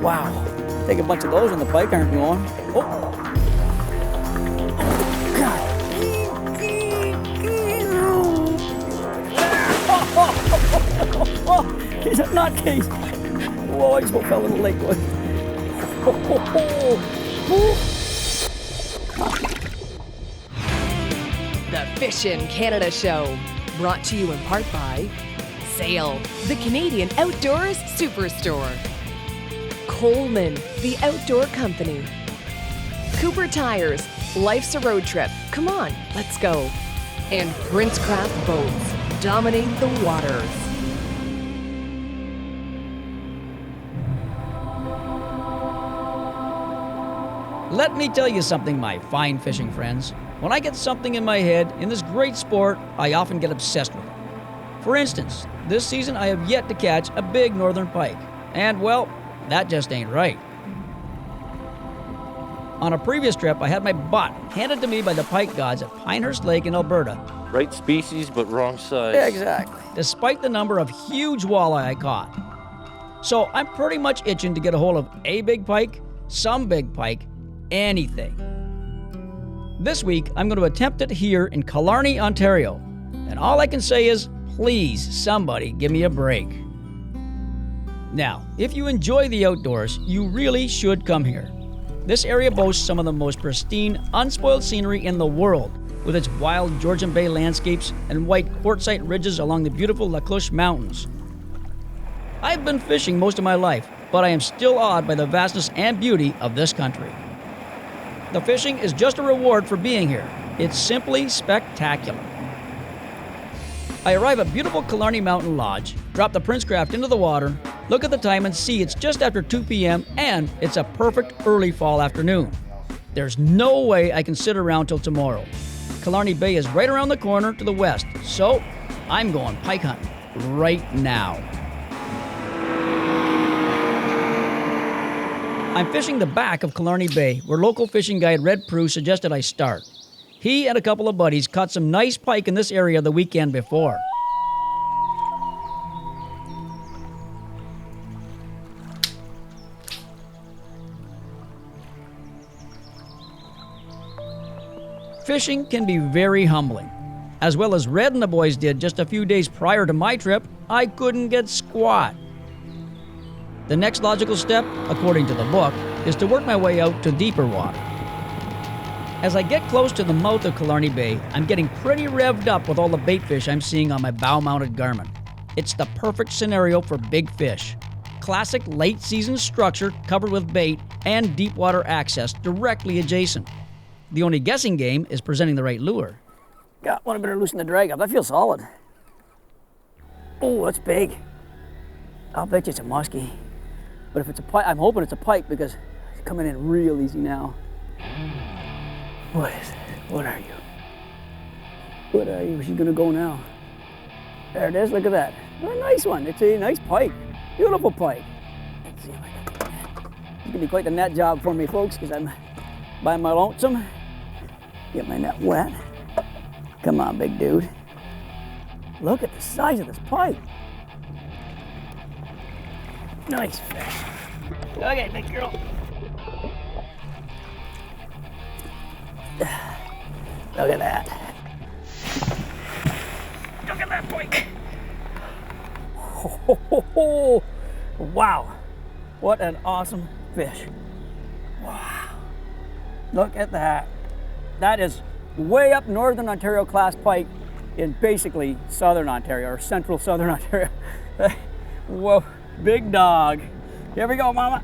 Wow. Take a bunch of those on the pike, aren't you on? Oh. God. Oh, he's a nutcase. Whoa, I just fell in the lake. The Fishin' Canada Show, brought to you in part by Sail, the Canadian Outdoors Superstore. Coleman, the Outdoor Company. Cooper Tires, life's a road trip. Come on, let's go. And Princecraft Boats, dominate the waters. Let me tell you something, my fine fishing friends. When I get something in my head in this great sport, I often get obsessed with it. For instance, this season I have yet to catch a big northern pike. And, well, that just ain't right. On a previous trip, I had my butt handed to me by the pike gods at Pinehurst Lake in Alberta. Right species, but wrong size. Yeah, exactly. Despite the number of huge walleye I caught. So I'm pretty much itching to get a hold of a big pike, some big pike, anything. This week, I'm going to attempt it here in Killarney, Ontario. And all I can say is, please, somebody give me a break. Now, if you enjoy the outdoors, you really should come here. This area boasts some of the most pristine, unspoiled scenery in the world, with its wild Georgian Bay landscapes and white quartzite ridges along the beautiful La Cloche Mountains. I've been fishing most of my life, but I am still awed by the vastness and beauty of this country. The fishing is just a reward for being here. It's simply spectacular. I arrive at beautiful Killarney Mountain Lodge, drop the Princecraft into the water, look at the time and see it's just after 2 p.m. and it's a perfect early fall afternoon. There's no way I can sit around till tomorrow. Killarney Bay is right around the corner to the west, so I'm going pike hunting right now. I'm fishing the back of Killarney Bay, where local fishing guide Red Prue suggested I start. He and a couple of buddies caught some nice pike in this area the weekend before. Fishing can be very humbling. As well as Red and the boys did just a few days prior to my trip, I couldn't get squat. The next logical step, according to the book, is to work my way out to deeper water. As I get close to the mouth of Killarney Bay, I'm getting pretty revved up with all the bait fish I'm seeing on my bow-mounted Garmin. It's the perfect scenario for big fish. Classic late-season structure covered with bait and deep water access directly adjacent. The only guessing game is presenting the right lure. Got one, I better loosen the drag up. That feels solid. Oh, that's big. I'll bet you it's a muskie. But if it's a pike, I'm hoping it's a pike because it's coming in real easy now. What is it? What are you? What are you? Where's she gonna go now? There it is, look at that. What a nice one. It's a nice pike. Beautiful pike. Let's see if I can. It's gonna be quite the net job for me, folks, because I'm by my lonesome. Get my net wet. Come on, big dude. Look at the size of this pike. Nice fish. Okay, big girl. Look at that. Look at that pike. Oh, wow. What an awesome fish. Wow. Look at that. That is way up Northern Ontario class pike in basically Southern Ontario or Central Southern Ontario. Whoa. Big dog. Here we go, Mama.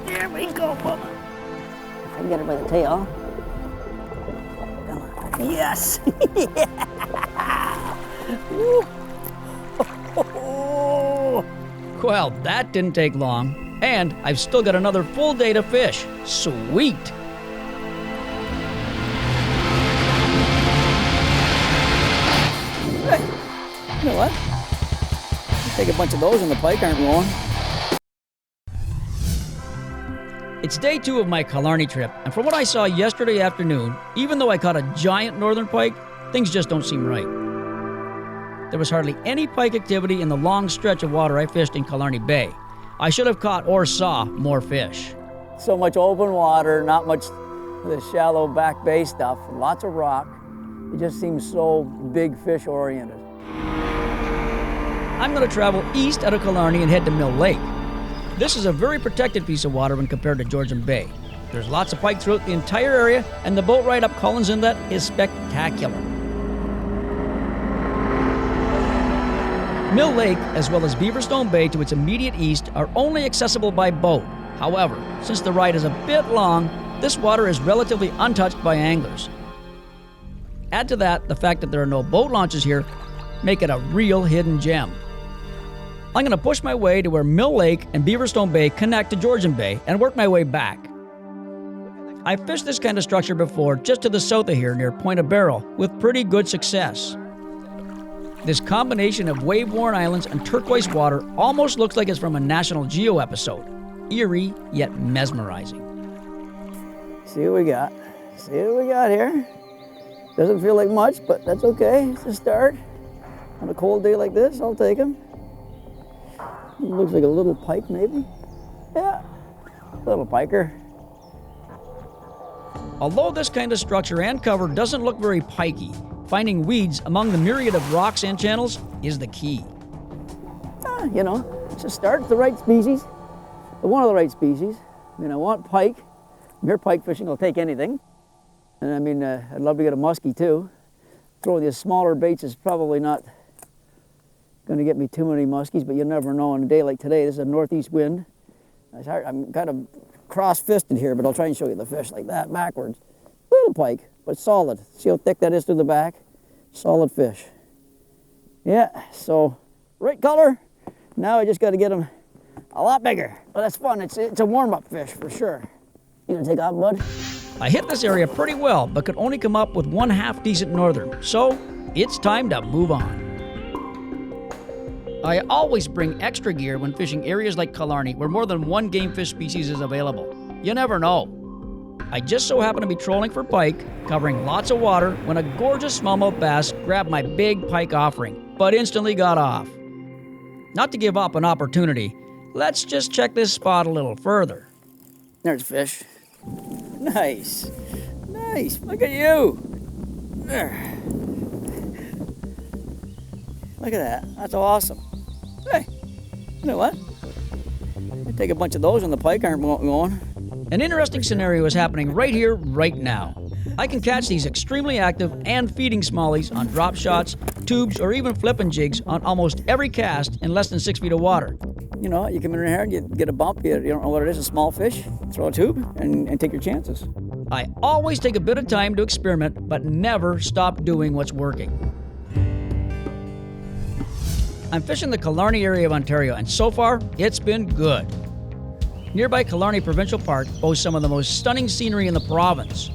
Here we go, Mama. If I can get her by the tail. Come on. Yes. Well, that didn't take long. And I've still got another full day to fish. Sweet. Hey, you know what? Take a bunch of those on the pike, aren't we on? It's day 2 of my Killarney trip, and from what I saw yesterday afternoon, even though I caught a giant northern pike, things just don't seem right. There was hardly any pike activity in the long stretch of water I fished in Killarney Bay. I should have caught or saw more fish. So much open water, not much of the shallow back bay stuff, lots of rock. It just seems so big fish oriented. I'm going to travel east out of Killarney and head to Mill Lake. This is a very protected piece of water when compared to Georgian Bay. There's lots of pike throughout the entire area, and the boat ride up Collins Inlet is spectacular. Mill Lake, as well as Beaverstone Bay to its immediate east, are only accessible by boat. However, since the ride is a bit long, this water is relatively untouched by anglers. Add to that the fact that there are no boat launches here, make it a real hidden gem. I'm going to push my way to where Mill Lake and Beaverstone Bay connect to Georgian Bay and work my way back. I've fished this kind of structure before just to the south of here near Point of Barrel with pretty good success. This combination of wave-worn islands and turquoise water almost looks like it's from a National Geo episode. Eerie yet mesmerizing. See what we got. See what we got here. Doesn't feel like much, but that's okay. It's a start. On a cold day like this, I'll take him. Looks like a little pike, maybe. Yeah, little piker. Although this kind of structure and cover doesn't look very pikey, finding weeds among the myriad of rocks and channels is the key. You know, it's a start. It's the right species. One of the right species. I mean, I want pike. I'm here pike fishing. I'll take anything. And I mean, I'd love to get a musky too. Throwing these smaller baits is probably not going to get me too many muskies, but you never know on a day like today. This is a northeast wind. I'm kind of cross-fisted here, but I'll try and show you the fish like that, backwards. Little pike, but solid. See how thick that is through the back? Solid fish. Yeah, so right color. Now I just got to get them a lot bigger. But that's fun. It's a warm-up fish for sure. You gonna take off, bud? I hit this area pretty well, but could only come up with one half-decent northern, so it's time to move on. I always bring extra gear when fishing areas like Killarney where more than one game fish species is available. You never know. I just so happened to be trolling for pike, covering lots of water, when a gorgeous smallmouth bass grabbed my big pike offering, but instantly got off. Not to give up an opportunity, let's just check this spot a little further. There's fish. Nice. Nice. Look at you. There. Look at that. That's awesome. Hey, you know what? I take a bunch of those and the pike aren't going. An interesting scenario is happening right here, right now. I can catch these extremely active and feeding smallies on drop shots, tubes, or even flipping jigs on almost every cast in less than 6 feet of water. You know, you come in here and you get a bump, you don't know what it is, a small fish, throw a tube and take your chances. I always take a bit of time to experiment, but never stop doing what's working. I'm fishing the Killarney area of Ontario, and so far, it's been good. Nearby Killarney Provincial Park boasts some of the most stunning scenery in the province.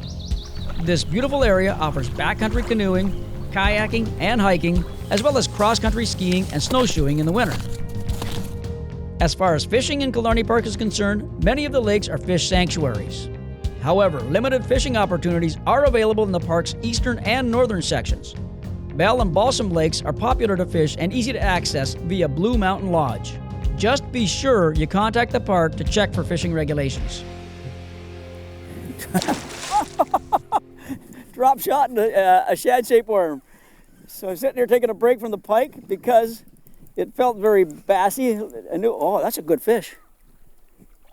This beautiful area offers backcountry canoeing, kayaking, and hiking, as well as cross-country skiing and snowshoeing in the winter. As far as fishing in Killarney Park is concerned, many of the lakes are fish sanctuaries. However, limited fishing opportunities are available in the park's eastern and northern sections. Bell and Balsam Lakes are popular to fish and easy to access via Blue Mountain Lodge. Just be sure you contact the park to check for fishing regulations. Drop shot and a shad-shaped worm. So I'm sitting here taking a break from the pike because it felt very bassy. I knew, oh, that's a good fish.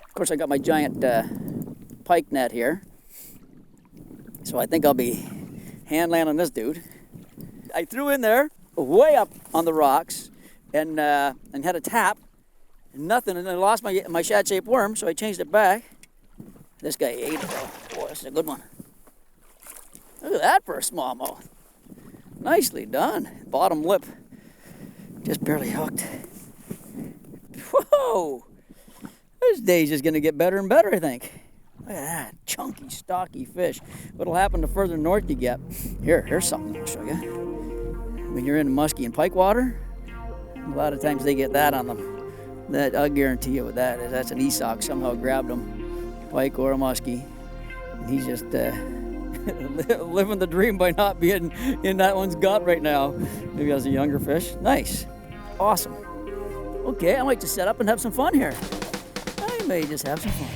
Of course, I got my giant pike net here. So I think I'll be hand landing this dude. I threw in there, way up on the rocks, and had a tap. Nothing, and I lost my shad-shaped worm, so I changed it back. This guy ate it though. Boy, this is a good one. Look at that for a smallmouth. Nicely done. Bottom lip just barely hooked. Whoa! This day's just gonna get better and better, I think. Look at that, chunky, stocky fish. What'll happen the further north you get? Here's something I'll show you. When you're in musky and pike water, a lot of times they get that on them. That I'll guarantee you what that is. That's an esoc somehow grabbed him, pike or a muskie. And he's just living the dream by not being in that one's gut right now. Maybe as a younger fish. Nice. Awesome. Okay, I might just set up and have some fun here. I may just have some fun.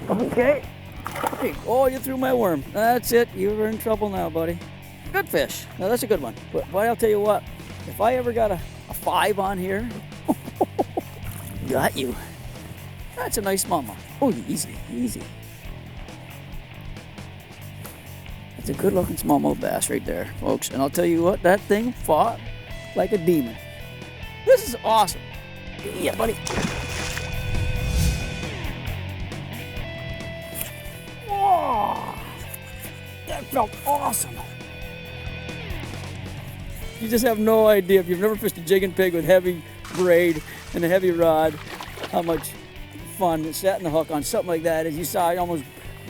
Okay. Hey, oh, you threw my worm. That's it. You were in trouble now, buddy. Good fish. Now, that's a good one. But I'll tell you what, if I ever got a 5 on here, got you. That's a nice smallmouth. Oh, easy, easy. That's a good-looking smallmouth bass right there, folks. And I'll tell you what, that thing fought like a demon. This is awesome. Yeah, buddy. Whoa! That felt awesome. You just have no idea, if you've never fished a jig and pig with heavy braid and a heavy rod, how much fun setting the hook on something like that. As you saw, I almost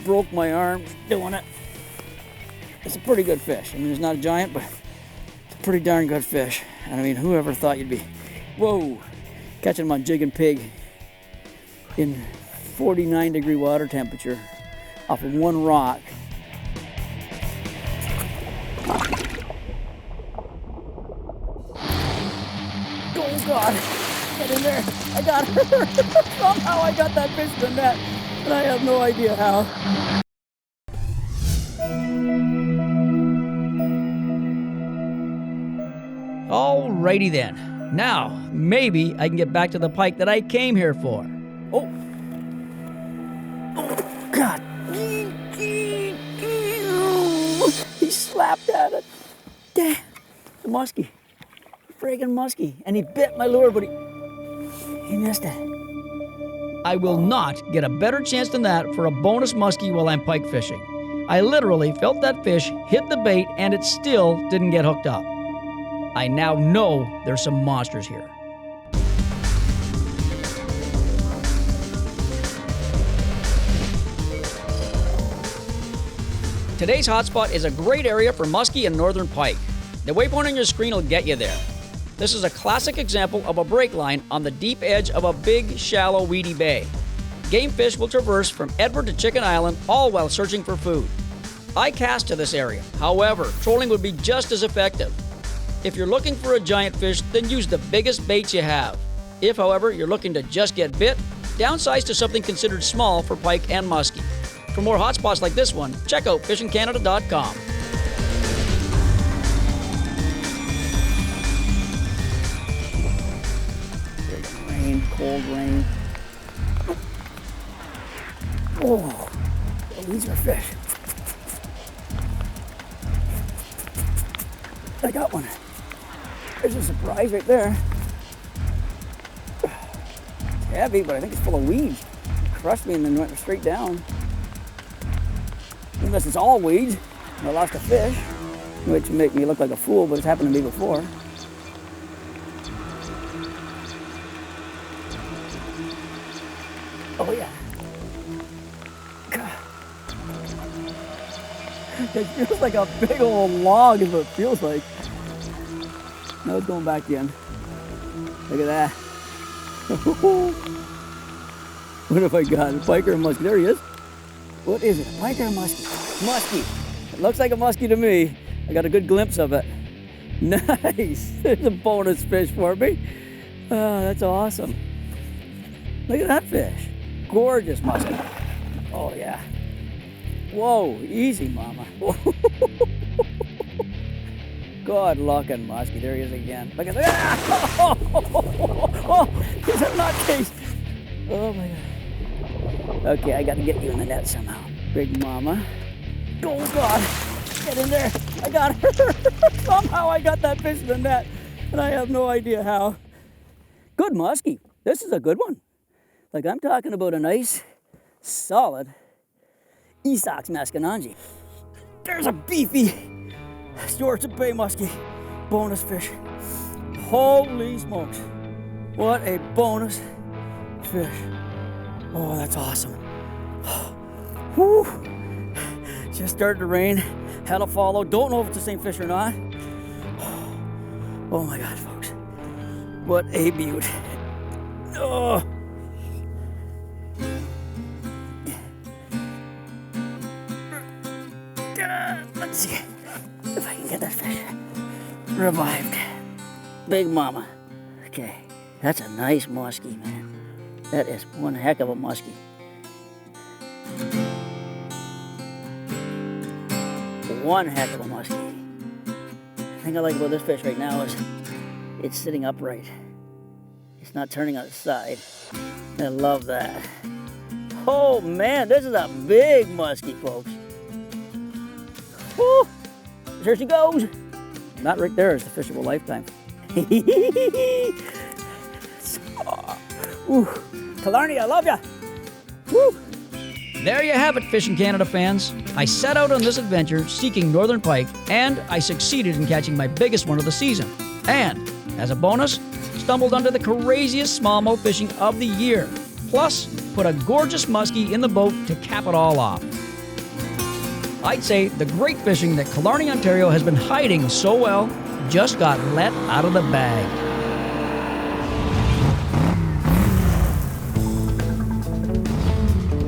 broke my arm doing it. It's a pretty good fish. I mean, it's not a giant, but it's a pretty darn good fish. And I mean, whoever thought you'd be, whoa, catching them on jig and pig in 49-degree water temperature off of one rock. Oh God, get in there. I got her. Somehow I got that fish in the net, and I have no idea how. Alrighty then. Now, maybe I can get back to the pike that I came here for. Oh. Oh, God. He slapped at it. Damn. The muskie. Friggin' muskie. And he bit my lure, but he missed it. I will not get a better chance than that for a bonus muskie while I'm pike fishing. I literally felt that fish hit the bait and it still didn't get hooked up. I now know there's some monsters here. Today's hotspot is a great area for muskie and northern pike. The waypoint on your screen will get you there. This is a classic example of a break line on the deep edge of a big, shallow, weedy bay. Game fish will traverse from Edward to Chicken Island, all while searching for food. I cast to this area. However, trolling would be just as effective. If you're looking for a giant fish, then use the biggest baits you have. If, however, you're looking to just get bit, downsize to something considered small for pike and muskie. For more hotspots like this one, check out fishingcanada.com. Rain, cold rain. Oh, these are fish. I got one. There's a surprise right there. It's heavy, but I think it's full of weeds. Crushed me and then went straight down. Unless it's all weeds, and I lost a fish, which would make me look like a fool, but it's happened to me before. Oh yeah. God. It feels like a big old log is what it feels like. Now it's going back again. Look at that. What have I got? A pike or a muskie? There he is. What is it? A pike or a muskie? Muskie. It looks like a muskie to me. I got a good glimpse of it. Nice. There's a bonus fish for me. Oh, that's awesome. Look at that fish. Gorgeous muskie. Oh, yeah. Whoa, easy, mama. Good looking muskie. There he is again. Look at that. Oh, he's a nutcase. Oh, my God. Okay, I got to get you in the net somehow. Big mama. Oh, God. Get in there. I got her. Somehow I got that fish in the net, and I have no idea how. Good muskie. This is a good one. Like, I'm talking about a nice, solid Esox maskinongi. There's a beefy Georgian Bay muskie bonus fish. Holy smokes. What a bonus fish. Oh, that's awesome. Whew. Just started to rain. Had a follow. Don't know if it's the same fish or not. Oh my God, folks. What a beaut. Oh. Revived. Big mama. Okay, that's a nice muskie, man. That is one heck of a muskie. One heck of a muskie. The thing I like about this fish right now is it's sitting upright. It's not turning on its side. I love that. Oh man, this is a big muskie, folks. Woo! There she goes. That right there is the fish of a lifetime. Ooh, Killarney, I love ya. Woo! There you have it, Fishing Canada fans. I set out on this adventure seeking Northern Pike, and I succeeded in catching my biggest one of the season. And, as a bonus, stumbled onto the craziest smallmouth fishing of the year. Plus, put a gorgeous muskie in the boat to cap it all off. I'd say the great fishing that Killarney, Ontario has been hiding so well just got let out of the bag.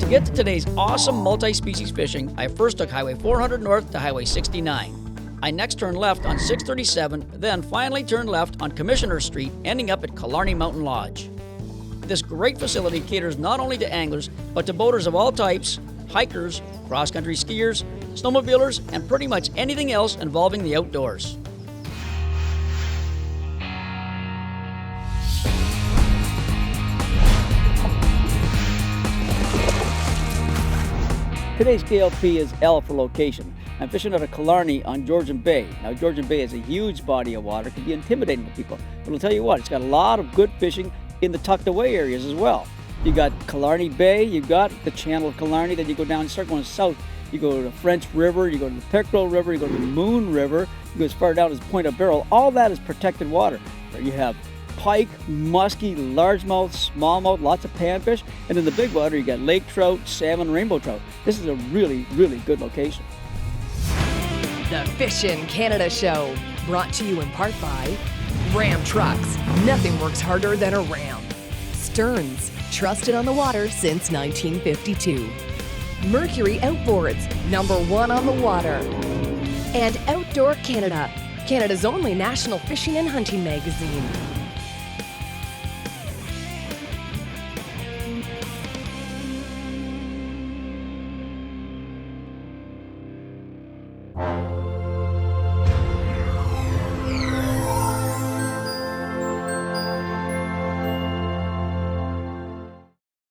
To get to today's awesome multi-species fishing, I first took Highway 400 north to Highway 69. I next turned left on 637, then finally turned left on Commissioner Street, ending up at Killarney Mountain Lodge. This great facility caters not only to anglers, but to boaters of all types, hikers, cross-country skiers, snowmobilers, and pretty much anything else involving the outdoors. Today's KLP is L for location. I'm fishing out of Killarney on Georgian Bay. Now, Georgian Bay is a huge body of water. It can be intimidating to people. But I'll tell you what, it's got a lot of good fishing in the tucked away areas as well. You got Killarney Bay, you've got the channel of Killarney, then you go down, you start going south. You go to the French River, you go to the Pickerel River, you go to the Moon River, you go as far down as Point of Barrel. All that is protected water. There you have pike, muskie, largemouth, smallmouth, lots of panfish, and in the big water you got lake trout, salmon, rainbow trout. This is a really, really good location. The Fishin' Canada Show, brought to you in part by Ram Trucks. Nothing works harder than a Ram. Stearns, trusted on the water since 1952. Mercury Outboards, #1 on the water. And Outdoor Canada, Canada's only national fishing and hunting magazine.